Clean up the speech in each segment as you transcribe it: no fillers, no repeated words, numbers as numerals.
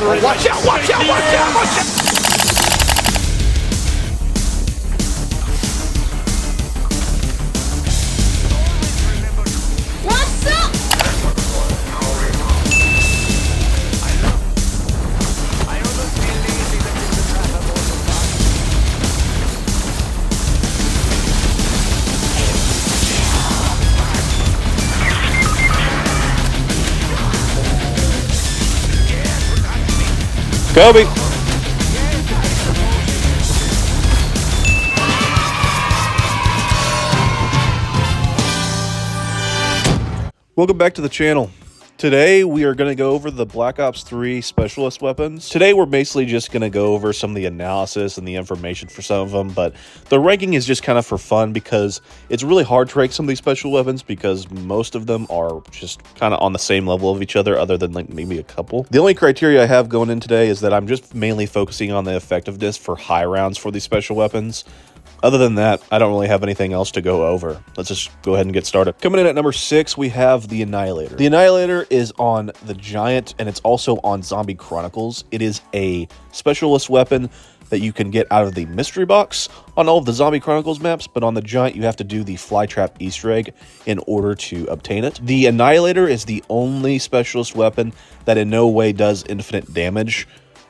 Watch out, watch out, watch out, watch out! What's up? Kobe! Welcome back to the channel. Today we are going to go over the Black Ops 3 Specialist Weapons. Today we're basically just going to go over some of the analysis and the information for some of them, but the ranking is just kind of for fun because it's really hard to rank some of these special weapons because most of them are just kind of on the same level of each other than like maybe a couple. The only criteria I have going in today is that I'm just mainly focusing on the effectiveness for high rounds for these special weapons. Other than that, I don't really have anything else to go over. Let's just go ahead and get started. Coming in at number 6, we have the Annihilator. The Annihilator is on the Giant, and it's also on Zombie Chronicles. It is a specialist weapon that you can get out of the mystery box on all of the Zombie Chronicles maps, but on the Giant, you have to do the Flytrap Easter egg in order to obtain it. The Annihilator is the only specialist weapon that in no way does infinite damage.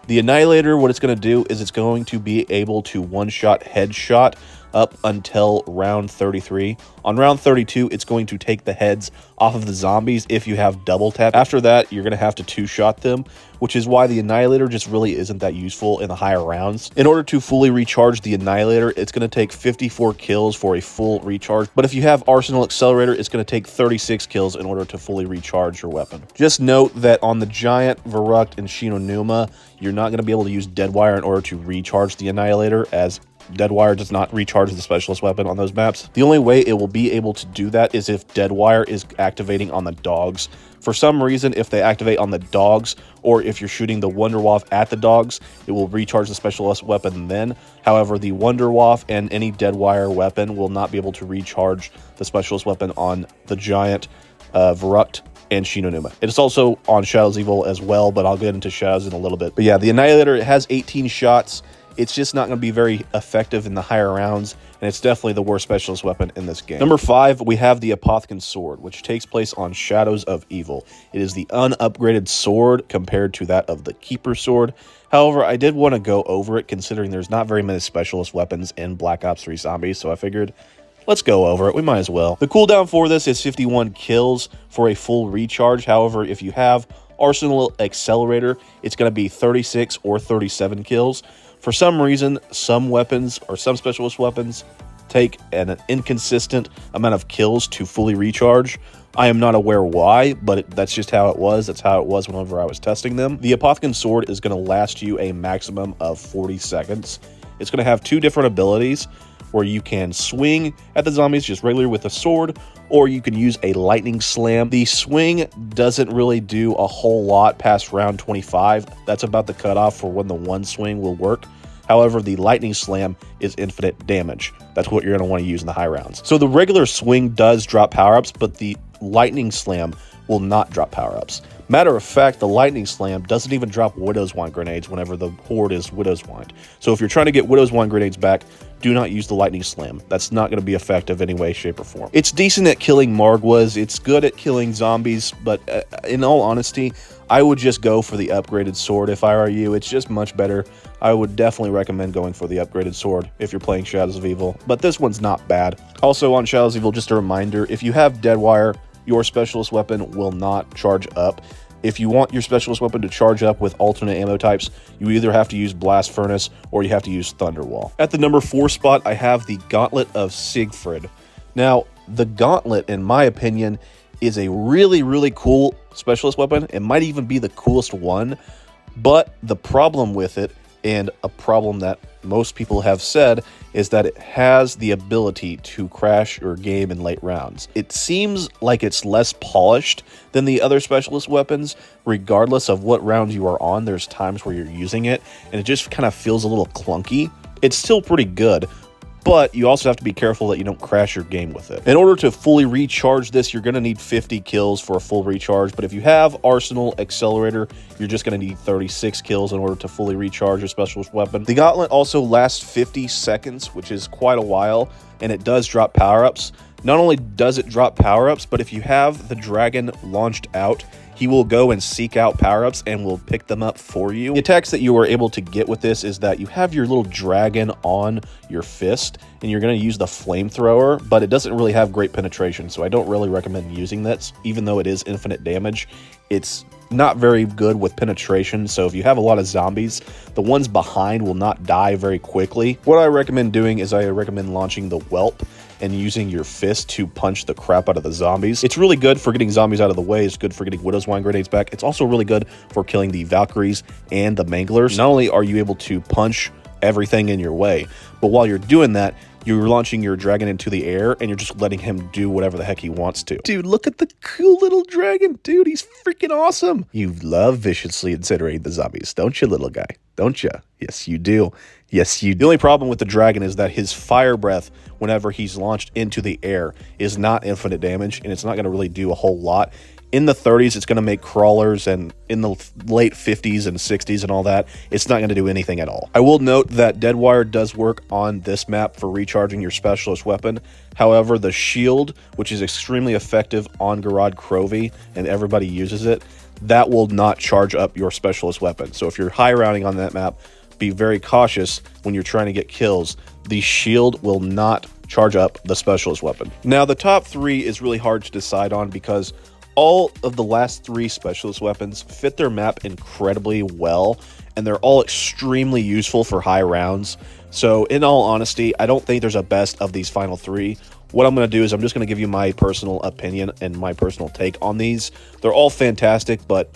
The Annihilator, what it's going to do is it's going to be able to one-shot headshot up until round 33. On round 32, it's going to take the heads off of the zombies if you have double tap. After that, you're going to have to two-shot them, which is why the Annihilator just really isn't that useful in the higher rounds. In order to fully recharge the Annihilator, it's going to take 54 kills for a full recharge. But if you have Arsenal Accelerator, it's going to take 36 kills in order to fully recharge your weapon. Just note that on the Giant, Verruct, and Shinonuma, you're not going to be able to use Deadwire in order to recharge the Annihilator, as Deadwire does not recharge the specialist weapon on those maps. The only way it will be able to do that is if Deadwire is activating on the dogs. For some reason, if they activate on the dogs, or if you're shooting the Wunderwaffe at the dogs, it will recharge the specialist weapon then. However, the Wunderwaffe and any Deadwire weapon will not be able to recharge the specialist weapon on the Giant, Verruct, and Shinonuma. It is also on Shadows Evil as well, but I'll get into Shadows in a little bit. But yeah, the Annihilator, it has 18 shots. It's just not going to be very effective in the higher rounds, and it's definitely the worst specialist weapon in this game. Number 5, we have the Apotheon sword, which takes place on Shadows of Evil. It is the unupgraded sword compared to that of the Keeper sword. However, I did want to go over it considering there's not very many specialist weapons in Black Ops 3 Zombies, so I figured let's go over it. We might as well. The cooldown for this is 51 kills for a full recharge. However, if you have Arsenal Accelerator, it's going to be 36 or 37 kills. For some reason, some weapons or some specialist weapons take an inconsistent amount of kills to fully recharge. I am not aware why, but that's just how it was. That's how it was whenever I was testing them. The Apotheon sword is going to last you a maximum of 40 seconds. It's going to have 2 different abilities where you can swing at the zombies just regularly with a sword, or you can use a lightning slam. The swing doesn't really do a whole lot past round 25. That's about the cutoff for when the one swing will work. However, the lightning slam is infinite damage. That's what you're going to want to use in the high rounds. So the regular swing does drop power-ups, but the lightning slam will not drop power-ups. Matter of fact, the lightning slam doesn't even drop Widow's Wand grenades whenever the horde is Widow's Wand. So if you're trying to get Widow's Wand grenades back, do not use the lightning slam. That's not going to be effective any way, shape, or form. It's decent at killing Margwas. It's good at killing zombies, but in all honesty, I would just go for the upgraded sword if I were you. It's just much better. I would definitely recommend going for the upgraded sword if you're playing Shadows of Evil, but this one's not bad. Also on Shadows of Evil, just a reminder, if you have Deadwire, your specialist weapon will not charge up. If you want your specialist weapon to charge up with alternate ammo types, you either have to use Blast Furnace or you have to use Thunderwall. At the number 4 spot, I have the Gauntlet of Siegfried. Now, the Gauntlet, in my opinion, is a really, really cool specialist weapon. It might even be the coolest one, but the problem with it, and a problem that most people have said, is that it has the ability to crash your game in late rounds. It seems like it's less polished than the other specialist weapons. Regardless of what round you are on, there's times where you're using it, and it just kind of feels a little clunky. It's still pretty good, but you also have to be careful that you don't crash your game with it. In order to fully recharge this, you're going to need 50 kills for a full recharge, but if you have Arsenal Accelerator, you're just going to need 36 kills in order to fully recharge your specialist weapon. The Gauntlet also lasts 50 seconds, which is quite a while, and it does drop power-ups. Not only does it drop power-ups, but if you have the dragon launched out, he will go and seek out power-ups and will pick them up for you. The attacks that you are able to get with this is that you have your little dragon on your fist, and you're going to use the flamethrower, but it doesn't really have great penetration, so I don't really recommend using that. Even though it is infinite damage, it's not very good with penetration, so if you have a lot of zombies, the ones behind will not die very quickly. What I recommend doing is I recommend launching the Whelp and using your fist to punch the crap out of the zombies. It's really good for getting zombies out of the way. It's good for getting Widow's Wine grenades back. It's also really good for killing the Valkyries and the Manglers. Not only are you able to punch everything in your way, but while you're doing that, you're launching your dragon into the air and you're just letting him do whatever the heck he wants to. Dude, look at the cool little dragon. Dude, he's freaking awesome. You love viciously incinerating the zombies, don't you, little guy? Don't you? Yes, you do. Yes, you do. The only problem with the dragon is that his fire breath, whenever he's launched into the air, is not infinite damage, and it's not going to really do a whole lot. In the 30s, it's going to make crawlers, and in the late 50s and 60s and all that, it's not going to do anything at all. I will note that Deadwire does work on this map for recharging your specialist weapon. However, the shield, which is extremely effective on Garad Crovey, and everybody uses it, that will not charge up your specialist weapon. So if you're high rounding on that map, be very cautious when you're trying to get kills. The shield will not charge up the specialist weapon. Now, the top three is really hard to decide on because all of the last three specialist weapons fit their map incredibly well, and they're all extremely useful for high rounds. So in all honesty, I don't think there's a best of these final three. What I'm going to do is I'm just going to give you my personal opinion and my personal take on these. They're all fantastic, but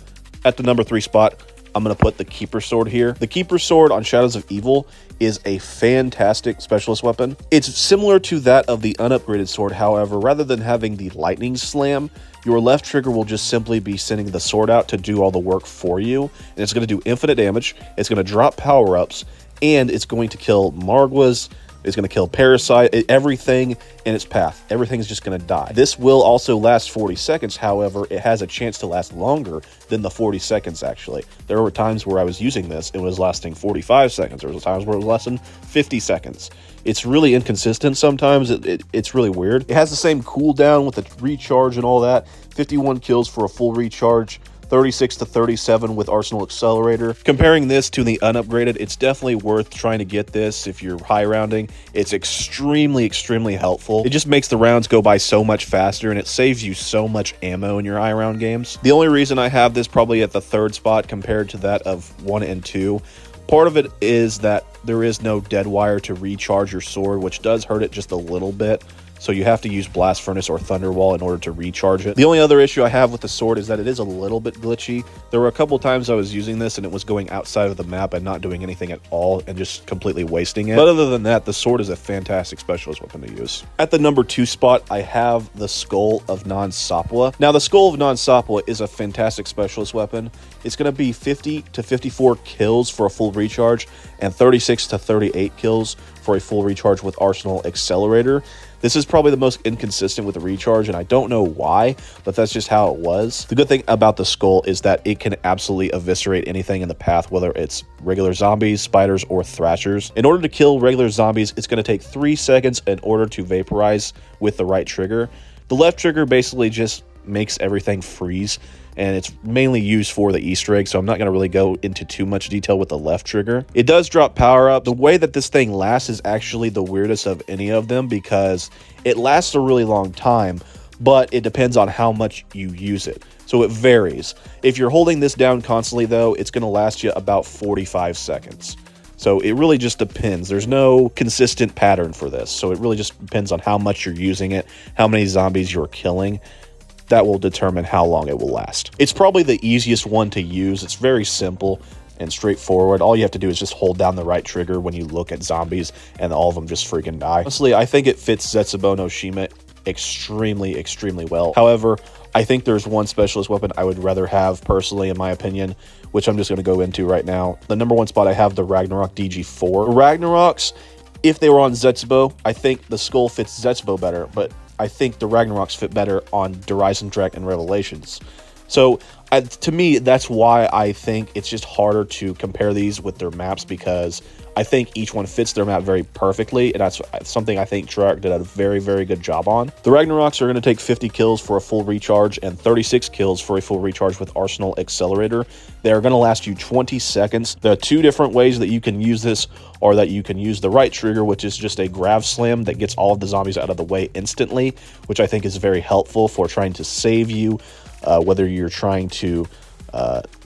at the number 3 spot, I'm going to put the Keeper Sword here. The Keeper Sword on Shadows of Evil is a fantastic specialist weapon. It's similar to that of the unupgraded sword. However, rather than having the lightning slam, your left trigger will just simply be sending the sword out to do all the work for you. And it's going to do infinite damage. It's going to drop power-ups, and it's going to kill Margwas. It's going to kill Parasite, everything in its path. Everything's just going to die. This will also last 40 seconds. However, it has a chance to last longer than the 40 seconds, actually. There were times where I was using this, it was lasting 45 seconds. There was times where it was lasting 50 seconds. It's really inconsistent sometimes. It's really weird. It has the same cooldown with the recharge and all that. 51 kills for a full recharge. 36 to 37 with Arsenal Accelerator. Comparing this to the unupgraded, it's definitely worth trying to get this if you're high rounding. It's extremely helpful. It just makes the rounds go by so much faster, and it saves you so much ammo in your high round games. The only reason I have this probably at the 3rd spot compared to that of 1 and 2, part of it is that there is no Deadwire to recharge your sword, which does hurt it just a little bit. So you have to use Blast Furnace or Thunderwall in order to recharge it. The only other issue I have with the sword is that it is a little bit glitchy. There were a couple times I was using this and it was going outside of the map and not doing anything at all and just completely wasting it. But other than that, the sword is a fantastic specialist weapon to use. At the number 2 spot, I have the Skull of Non-Sapwa. Now, the Skull of Non-Sapwa is a fantastic specialist weapon. It's going to be 50 to 54 kills for a full recharge and 36 to 38 kills for a full recharge with Arsenal Accelerator. This is probably the most inconsistent with the recharge, and I don't know why, but that's just how it was. The good thing about the Skull is that it can absolutely eviscerate anything in the path, whether it's regular zombies, spiders, or thrashers. In order to kill regular zombies, it's going to take 3 seconds in order to vaporize with the right trigger. The left trigger basically just makes everything freeze, and it's mainly used for the Easter egg, so I'm not going to really go into too much detail with the left trigger. It does drop power up. The way that this thing lasts is actually the weirdest of any of them because it lasts a really long time, but it depends on how much you use it. So it varies. If you're holding this down constantly, though, it's going to last you about 45 seconds. So it really just depends. There's no consistent pattern for this. So it really just depends on how much you're using it, how many zombies you're killing. That will determine how long it will last. It's probably the easiest one to use. It's very simple and straightforward. All you have to do is just hold down the right trigger when you look at zombies and all of them just freaking die. Honestly, I think it fits Zetsubo no Shima extremely well. However, I think there's one specialist weapon I would rather have personally, in my opinion, which I'm just going to go into right now. The number 1 spot, I have the Ragnarok DG4. Ragnaroks if they were on Zetsubo, I think the skull fits Zetsubo better, but I think the Ragnaroks fit better on Horizon Trek and Revelations. So to me, that's why I think it's just harder to compare these with their maps, because I think each one fits their map very perfectly, and that's something I think Trek did a very, very good job on. The Ragnaroks are going to take 50 kills for a full recharge and 36 kills for a full recharge with Arsenal Accelerator. They're going to last you 20 seconds. There are two different ways that you can use this, or that you can use the right trigger, which is just a grav slam that gets all of the zombies out of the way instantly, which I think is very helpful for trying to save you, whether you're trying to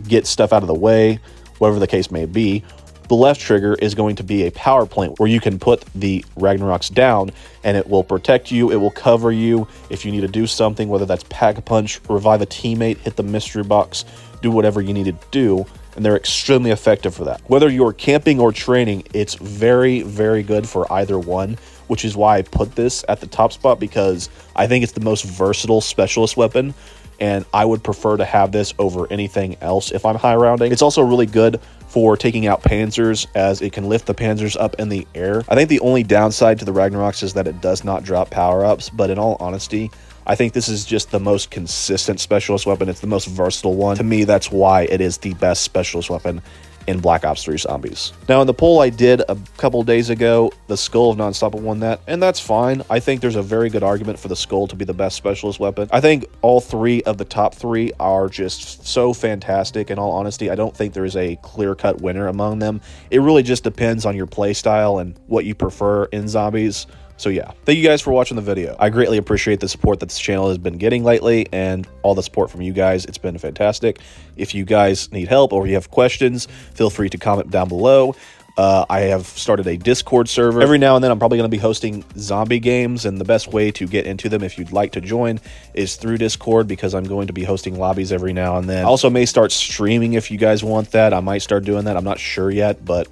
get stuff out of the way, whatever the case may be. The left trigger is going to be a power plant where you can put the Ragnaroks down and it will protect you, it will cover you if you need to do something, whether that's pack a punch, revive a teammate, hit the mystery box, do whatever you need to do, and they're extremely effective for that. Whether you're camping or training, it's very, very good for either one, which is why I put this at the top spot, because I think it's the most versatile specialist weapon, and I would prefer to have this over anything else if I'm high rounding. It's also really good for taking out panzers, as it can lift the panzers up in the air. I think the only downside to the Ragnaroks is that it does not drop power-ups, but in all honesty, I think this is just the most consistent specialist weapon. It's the most versatile one. To me, that's why it is the best specialist weapon in Black Ops 3 Zombies. Now, in the poll I did a couple days ago, the Skull of Nonstop won that, and that's fine. I think there's a very good argument for the Skull to be the best specialist weapon. I think all three of the top three are just so fantastic. In all honesty, I don't think there is a clear-cut winner among them. It really just depends on your play style and what you prefer in zombies. So yeah, thank you guys for watching the video. I greatly appreciate the support that this channel has been getting lately, and all the support from you guys. It's been fantastic. If you guys need help or you have questions, feel free to comment down below. I have started a Discord server. Every now and then I'm probably going to be hosting zombie games, and the best way to get into them if you'd like to join is through Discord, because I'm going to be hosting lobbies every now and then. I also may start streaming if you guys want that. I might start doing that. I'm not sure yet, but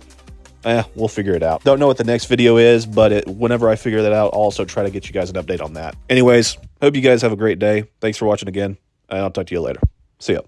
we'll figure it out. Don't know what the next video is, but whenever I figure that out, I'll also try to get you guys an update on that. Anyways, hope you guys have a great day. Thanks for watching again, and I'll talk to you later. See ya.